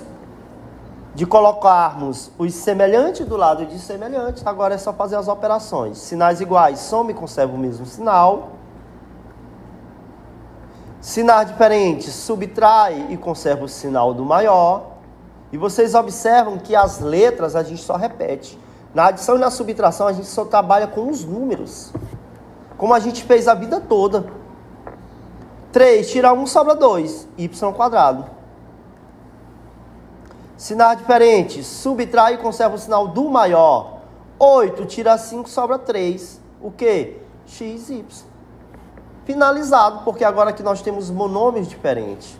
de colocarmos os semelhantes do lado de semelhantes, agora é só fazer as operações. Sinais iguais, soma e conserva o mesmo sinal. Sinais diferentes, subtrai e conserva o sinal do maior. E vocês observam que as letras a gente só repete. Na adição e na subtração a gente só trabalha com os números, como a gente fez a vida toda. 3, tira 1, sobra 2, y ao quadrado. Sinais diferentes, subtrai e conserva o sinal do maior. 8, tira 5, sobra 3. O quê? xy. Finalizado, porque agora que nós temos monômios diferentes,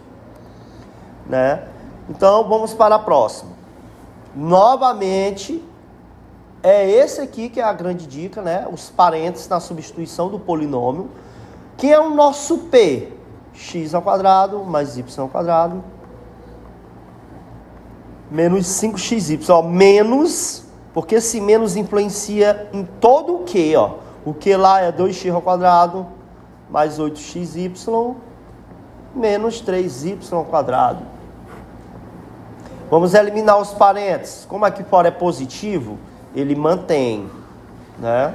né? Então, vamos para a próxima. Novamente, é esse aqui que é a grande dica, né? Os parênteses na substituição do polinômio. Que é o nosso P? X ao quadrado mais y ao quadrado menos 5xy. Ó, menos, porque esse menos influencia em todo o que, ó. O que lá é 2x ao quadrado mais 8xy menos 3y ao quadrado. Vamos eliminar os parênteses. Como aqui fora é positivo, ele mantém, né?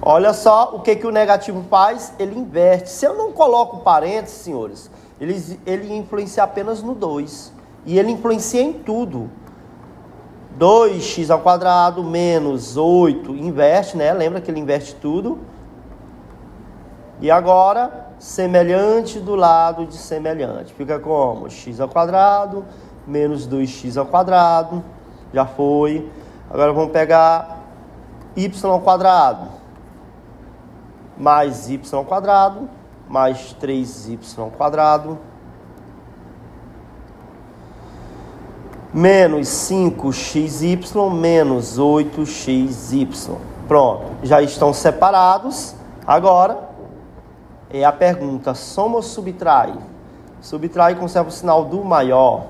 Olha só o que o negativo faz, ele inverte. Se eu não coloco parênteses, senhores, ele influencia apenas no 2. E ele influencia em tudo. 2x ao quadrado menos 8, inverte, né? Lembra que ele inverte tudo. E agora, semelhante do lado de semelhante. Fica como? X ao quadrado menos 2x ao quadrado. Já foi. Agora vamos pegar y ao quadrado. Mais y ao quadrado, mais 3y ao quadrado, menos 5xy, menos 8xy. Pronto, já estão separados. Agora, é a pergunta, soma ou subtrai? Subtrai e conserva o sinal do maior.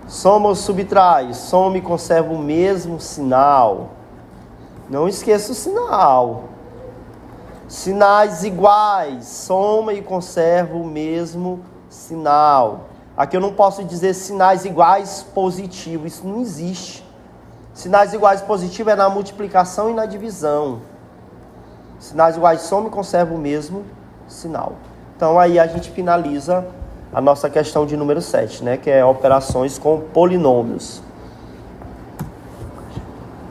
Soma ou subtrai? Soma e conserva o mesmo sinal. Não esqueça o sinal. Sinais iguais, soma e conserva o mesmo sinal. Aqui eu não posso dizer sinais iguais positivos, isso não existe. Sinais iguais positivos é na multiplicação e na divisão. Sinais iguais, soma e conserva o mesmo sinal. Então aí a gente finaliza a nossa questão de número 7, né? Que é operações com polinômios.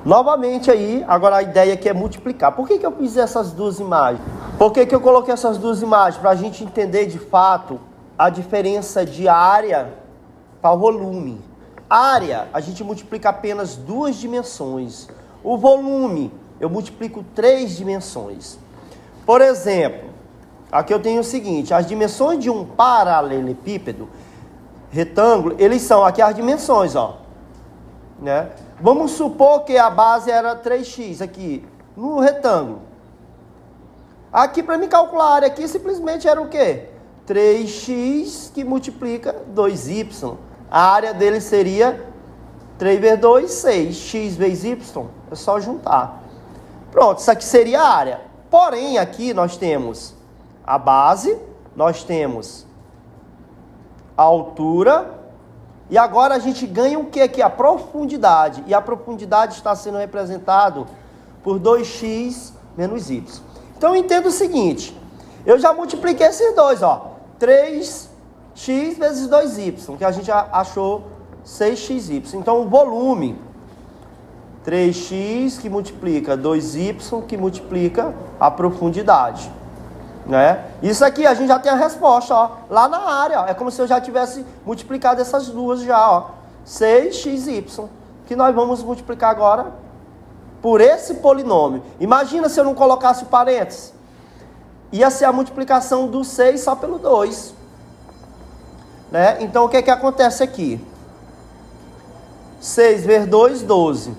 Novamente aí, agora a ideia aqui é multiplicar. Por que eu fiz essas duas imagens? Por que eu coloquei essas duas imagens? Para a gente entender de fato a diferença de área para o volume. Área, a gente multiplica apenas 2 dimensões. O volume, eu multiplico 3 dimensões. Por exemplo, aqui eu tenho o seguinte, as dimensões de um paralelepípedo, retângulo, eles são aqui as dimensões, ó. Né? Vamos supor que a base era 3x aqui, no retângulo. Aqui, para me calcular a área aqui, simplesmente era o quê? 3x que multiplica 2y. A área dele seria 3 vezes 2, 6. X vezes y, é só juntar. Pronto, isso aqui seria a área. Porém, aqui nós temos a base, nós temos a altura, e agora a gente ganha o que aqui? A profundidade. E a profundidade está sendo representado por 2x menos y. Então, eu entendo o seguinte. Eu já multipliquei esses dois, ó. 3x vezes 2y, que a gente já achou 6xy. Então, o volume, 3x que multiplica 2y, que multiplica a profundidade. Né? Isso aqui a gente já tem a resposta, ó, lá na área, ó. É como se eu já tivesse multiplicado essas duas já, ó, 6xy, que nós vamos multiplicar agora por esse polinômio. Imagina se eu não colocasse o parênteses, ia ser a multiplicação do 6 só pelo 2, né? Então o que acontece aqui? 6 vezes 2, 12,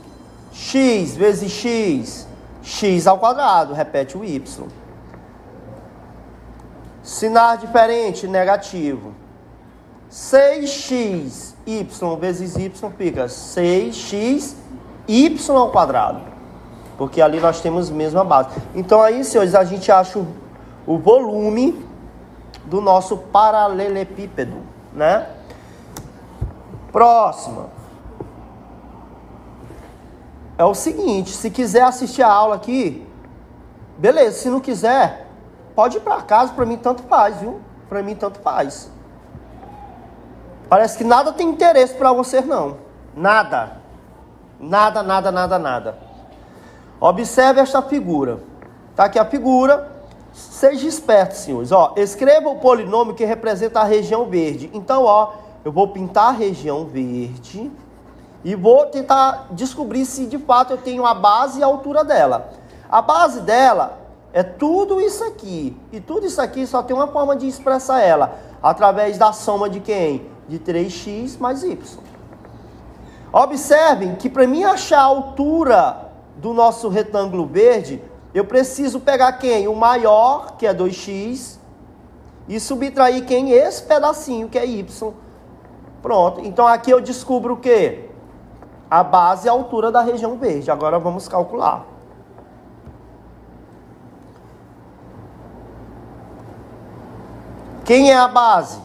x vezes x, x ao quadrado, repete o y. Sinal diferente, negativo. 6x y vezes y fica 6x y ao quadrado. Porque ali nós temos a mesma base. Então aí, senhores, a gente acha o volume do nosso paralelepípedo, né? Próxima. É o seguinte, se quiser assistir a aula aqui, beleza. Se não quiser, pode ir para casa, para mim tanto faz, viu? Para mim tanto faz. Parece que nada tem interesse para você, não. Nada. Nada, nada, nada, nada. Observe esta figura. Tá aqui a figura. Seja esperto, senhores. Ó, escreva o polinômio que representa a região verde. Então, ó, eu vou pintar a região verde e vou tentar descobrir se de fato eu tenho a base e a altura dela. A base dela é tudo isso aqui. E tudo isso aqui só tem uma forma de expressar ela. Através da soma de quem? De 3x mais y. Observem que para mim achar a altura do nosso retângulo verde, eu preciso pegar quem? O maior, que é 2x, e subtrair quem? Esse pedacinho, que é y. Pronto. Então aqui eu descubro o quê? A base e a altura da região verde. Agora vamos calcular. Quem é a base?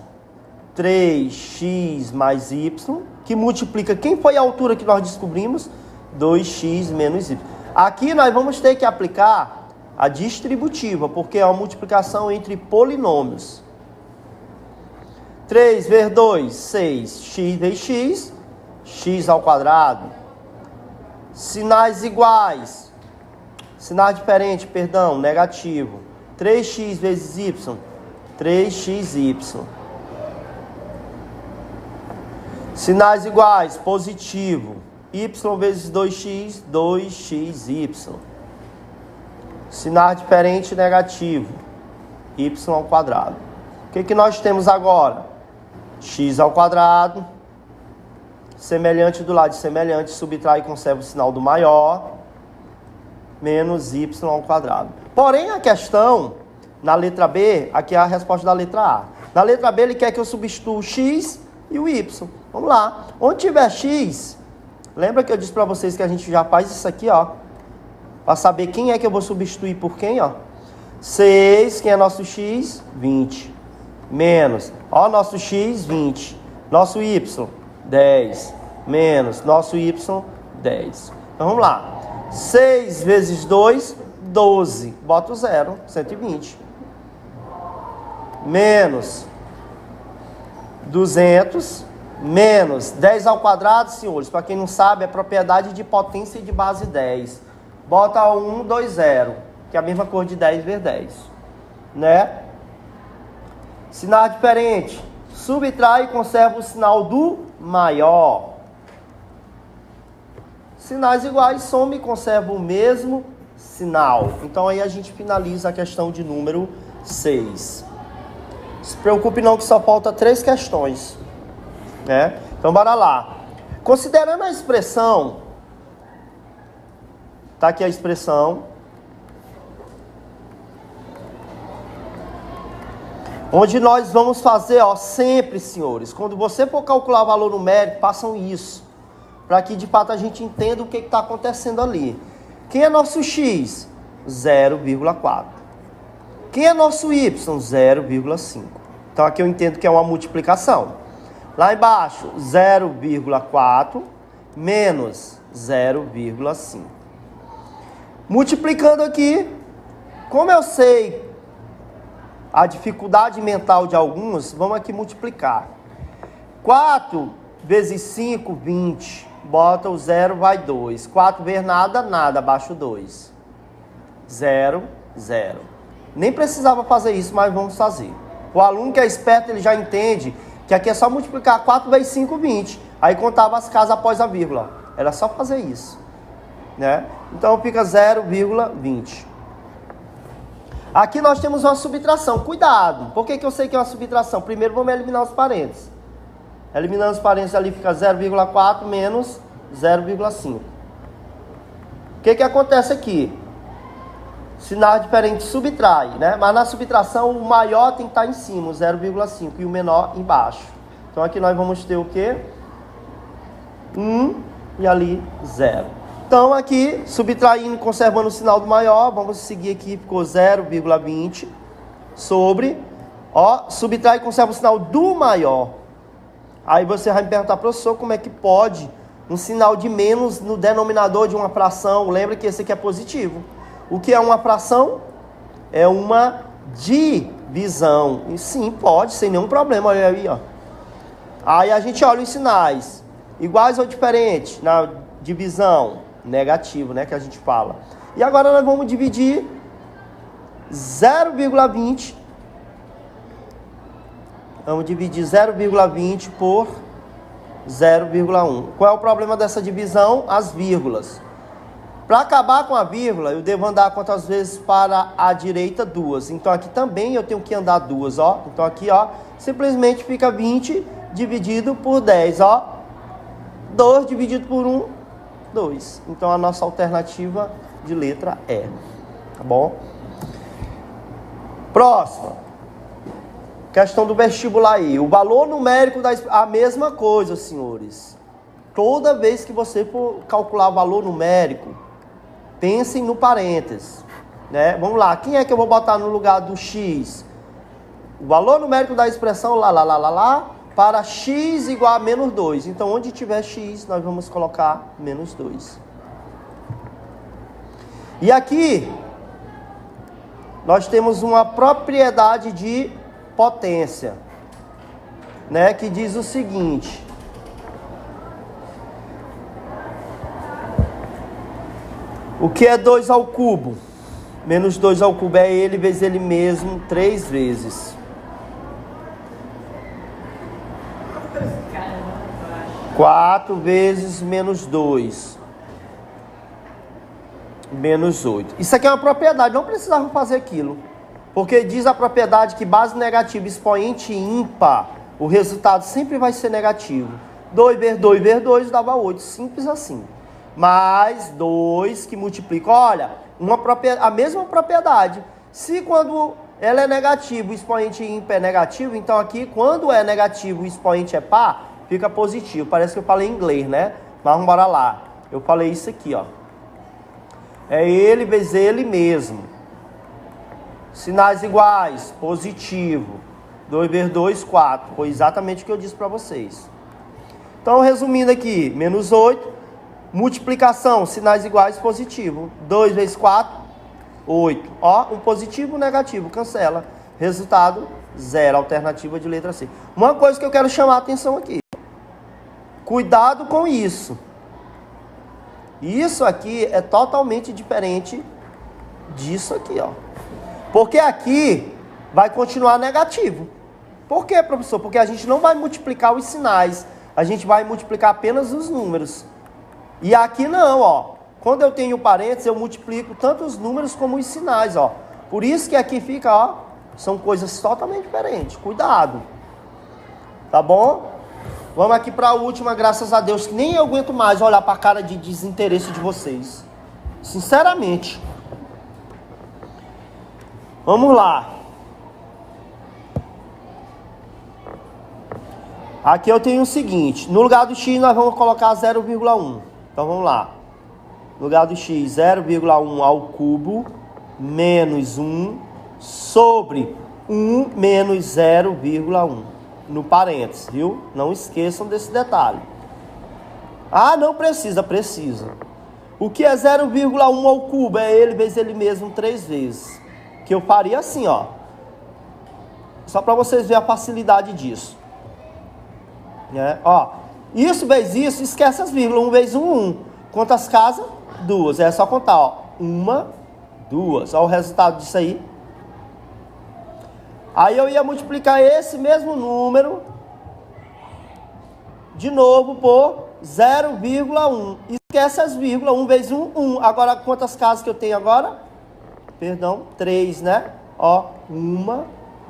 3x mais y, que multiplica... Quem foi a altura que nós descobrimos? 2x menos y. Aqui nós vamos ter que aplicar a distributiva, porque é uma multiplicação entre polinômios. 3 vezes 2, 6. X vezes x, x ao quadrado. Sinais iguais. Sinais diferentes, perdão, negativo. 3x vezes y, 3xy. Sinais iguais, positivo. Y vezes 2x, 2xy. Sinal diferente, negativo. Y ao quadrado. O que nós temos agora? X ao quadrado. Semelhante do lado de semelhante, subtrai e conserva o sinal do maior. Menos y ao quadrado. Porém, a questão, na letra B, aqui é a resposta da letra A. Na letra B, ele quer que eu substitua o x e o y. Vamos lá. Onde tiver x, lembra que eu disse para vocês que a gente já faz isso aqui, ó. Para saber quem é que eu vou substituir por quem, ó. 6, quem é nosso x? 20. Menos, ó, nosso x, 20. Nosso y, 10. Menos, nosso y, 10. Então, vamos lá. 6 vezes 2, 12. Bota o 0, 120. Menos 200. Menos 10 ao quadrado, senhores, para quem não sabe, é propriedade de potência de base 10. Bota 1, 2, 0, que é a mesma coisa de 10 vezes 10. Né? Sinal diferente. Subtrai e conserva o sinal do maior. Sinais iguais, soma e conserva o mesmo sinal. Então aí a gente finaliza a questão de número 6. Se preocupe não que só falta 3 questões, né? Então bora lá. Considerando a expressão, tá aqui a expressão, onde nós vamos fazer, ó, sempre, senhores, quando você for calcular o valor numérico, façam isso, para que de fato a gente entenda o que está acontecendo ali. Quem é nosso x? 0,4. Quem é nosso y? 0,5. Então aqui eu entendo que é uma multiplicação. Lá embaixo, 0,4 menos 0,5. Multiplicando aqui, como eu sei a dificuldade mental de alguns, vamos aqui multiplicar. 4 vezes 5, 20. Bota o 0, vai 2. 4 vezes nada, nada, abaixo 2. 0, 0. Nem precisava fazer isso, mas vamos fazer. O aluno que é esperto, ele já entende que aqui é só multiplicar 4 vezes 5, 20. Aí contava as casas após a vírgula. Era só fazer isso, né? Então fica 0,20. Aqui nós temos uma subtração. Cuidado. Por que eu sei que é uma subtração? Primeiro vamos eliminar os parênteses. Eliminando os parênteses ali fica 0,4 menos 0,5. O que acontece aqui? Sinal diferente subtrai, né? Mas na subtração o maior tem que estar em cima, o 0,5, e o menor embaixo. Então aqui nós vamos ter o quê? 1 e ali 0. Então aqui, subtraindo e conservando o sinal do maior, vamos seguir aqui, ficou 0,20 sobre, ó, subtrai e conserva o sinal do maior. Aí você vai me perguntar, professor, como é que pode um sinal de menos no denominador de uma fração? Lembra que esse aqui é positivo. O que é uma fração? É uma divisão. E sim, pode, sem nenhum problema. Olha aí, ó. Aí a gente olha os sinais. Iguais ou diferentes? Na divisão, negativo, né? Que a gente fala. E agora nós vamos dividir 0,20. Vamos dividir 0,20 por 0,1. Qual é o problema dessa divisão? As vírgulas. Para acabar com a vírgula, eu devo andar quantas vezes para a direita? 2. Então aqui também eu tenho que andar 2, ó. Então aqui, ó, simplesmente fica 20 dividido por 10, ó. 2 dividido por 1, 2. Então a nossa alternativa de letra é. Tá bom? Próxima. Questão do vestibular aí. O valor numérico a mesma coisa, senhores. Toda vez que você for calcular o valor numérico, pensem no parênteses, né? Vamos lá, quem é que eu vou botar no lugar do x? O valor numérico da expressão lá, para x igual a menos 2. Então, onde tiver x, nós vamos colocar menos 2. E aqui, nós temos uma propriedade de potência, né? Que diz o seguinte... O que é 2 ao cubo? Menos 2 ao cubo é ele vezes ele mesmo 3 vezes. 4 vezes menos 2. Menos 8. Isso aqui é uma propriedade, não precisava fazer aquilo. Porque diz a propriedade que base negativa expoente ímpar, o resultado sempre vai ser negativo. 2 vezes 2 vezes 2 dava 8, simples assim. Mais 2 que multiplica, olha, a mesma propriedade. Se quando ela é negativa, o expoente ímpar é negativo, então aqui quando é negativo, o expoente é par, fica positivo. Parece que eu falei em inglês, né? Mas vamos embora lá. Eu falei isso aqui, ó. É ele vezes ele mesmo. Sinais iguais, positivo. 2 vezes 2, 4. Foi exatamente o que eu disse para vocês. Então, resumindo aqui, menos 8. Multiplicação, sinais iguais, positivo. 2 vezes 4, 8. Ó, um positivo, um negativo, cancela. Resultado, 0. Alternativa de letra C. Uma coisa que eu quero chamar a atenção aqui. Cuidado com isso. Isso aqui é totalmente diferente disso aqui, ó. Porque aqui vai continuar negativo. Por quê, professor? Porque a gente não vai multiplicar os sinais. A gente vai multiplicar apenas os números. E aqui não, ó. Quando eu tenho parênteses, eu multiplico tanto os números como os sinais, ó. Por isso que aqui fica, ó, são coisas totalmente diferentes. Cuidado. Tá bom? Vamos aqui para a última, graças a Deus, que nem eu aguento mais olhar para a cara de desinteresse de vocês. Sinceramente. Vamos lá. Aqui eu tenho o seguinte. No lugar do x, nós vamos colocar 0,1. Então, vamos lá. No lugar do x, 0,1 ao cubo menos 1 sobre 1 menos 0,1. No parênteses, viu? Não esqueçam desse detalhe. Ah, não precisa, precisa. O que é 0,1 ao cubo? É ele vezes ele mesmo 3 vezes. Que eu faria assim, ó. Só para vocês verem a facilidade disso. Ó, isso vezes isso, esquece as vírgulas. 1 vezes 1, 1. Quantas casas? 2. É só contar, ó. 1, 2. Olha o resultado disso aí. Aí eu ia multiplicar esse mesmo número de novo por 0,1. Esquece as vírgulas. 1 vezes 1, 1. Agora, quantas casas que eu tenho agora? Perdão, 3, né? Ó, 1,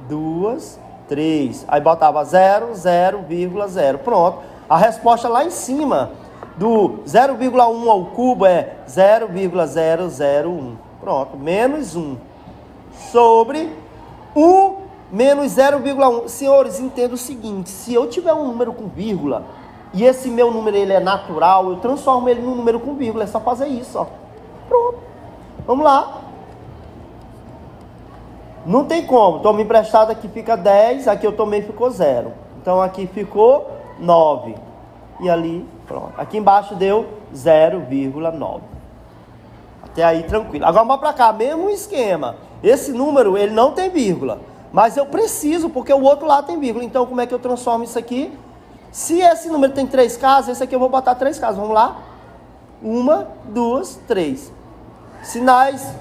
2, 3. Aí botava 0, 0,0. Pronto. A resposta lá em cima do 0,1 ao cubo é 0,001. Pronto. Menos 1 sobre 1 menos 0,1. Senhores, entenda o seguinte. Se eu tiver um número com vírgula e esse meu número ele é natural, eu transformo ele num número com vírgula. É só fazer isso, ó. Pronto. Vamos lá. Não tem como. Toma emprestado, aqui fica 10. Aqui eu tomei, ficou 0. Então aqui ficou 9. E ali, pronto. Aqui embaixo deu 0,9. Até aí, tranquilo. Agora vamos para cá. Mesmo esquema. Esse número, ele não tem vírgula. Mas eu preciso, porque o outro lá tem vírgula. Então, como é que eu transformo isso aqui? Se esse número tem 3 casas, esse aqui eu vou botar 3 casas. Vamos lá? 1, 2, 3. Sinais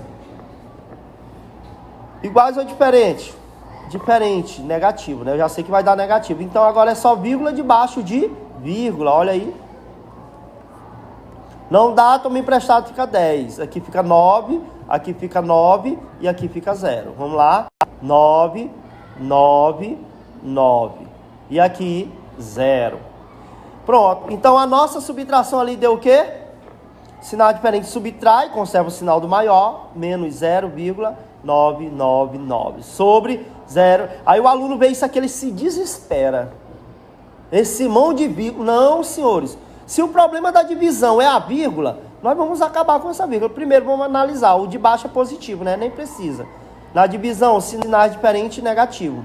iguais ou diferentes? Diferente, negativo, né? Eu já sei que vai dar negativo. Então, agora é só vírgula debaixo de vírgula. Olha aí. Não dá, toma emprestado, fica 10. Aqui fica 9, aqui fica 9 e aqui fica 0. Vamos lá? 9, 9, 9. E aqui, 0. Pronto. Então, a nossa subtração ali deu o quê? Sinal diferente subtrai, conserva o sinal do maior, menos 0,999 sobre 0. Aí o aluno vê isso aqui, ele se desespera. Esse mão de vírgula. Não, senhores. Se o problema da divisão é a vírgula, nós vamos acabar com essa vírgula. Primeiro vamos analisar. O de baixo é positivo, né? Nem precisa. Na divisão, sinais diferentes e negativo.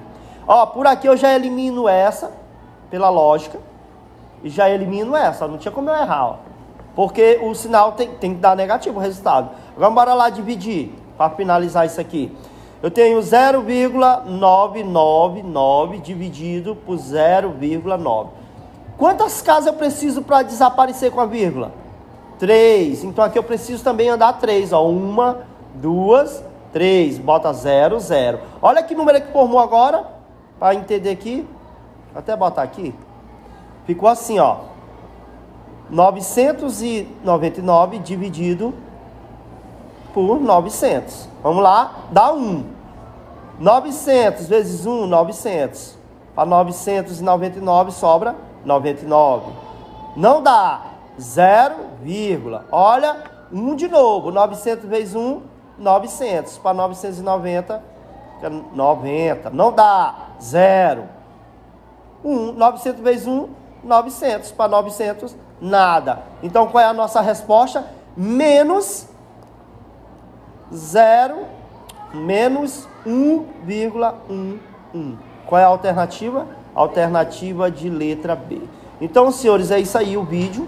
Ó, por aqui eu já elimino essa, pela lógica. E já elimino essa. Não tinha como eu errar, ó. Porque o sinal tem que dar negativo o resultado. Agora bora lá dividir, para finalizar isso aqui. Eu tenho 0,999 dividido por 0,9. Quantas casas eu preciso para desaparecer com a vírgula? 3. Então aqui eu preciso também andar 3. Ó. 1, 2, 3. Bota 0, 0. Olha que número que formou agora. Para entender aqui. Vou até botar aqui. Ficou assim, ó. 999 dividido por 900. Vamos lá. Dá 1. 900 vezes 1, 900. Para 999 sobra 99. Não dá. 0, olha, 1 de novo. 900 vezes 1, 900. Para 990, fica 90. Não dá. 0. 1. 900 vezes 1, 900. Para 900, nada. Então, qual é a nossa resposta? Menos 0, menos 1,11. Qual é a alternativa? Alternativa de letra B. Então, senhores, é isso aí o vídeo.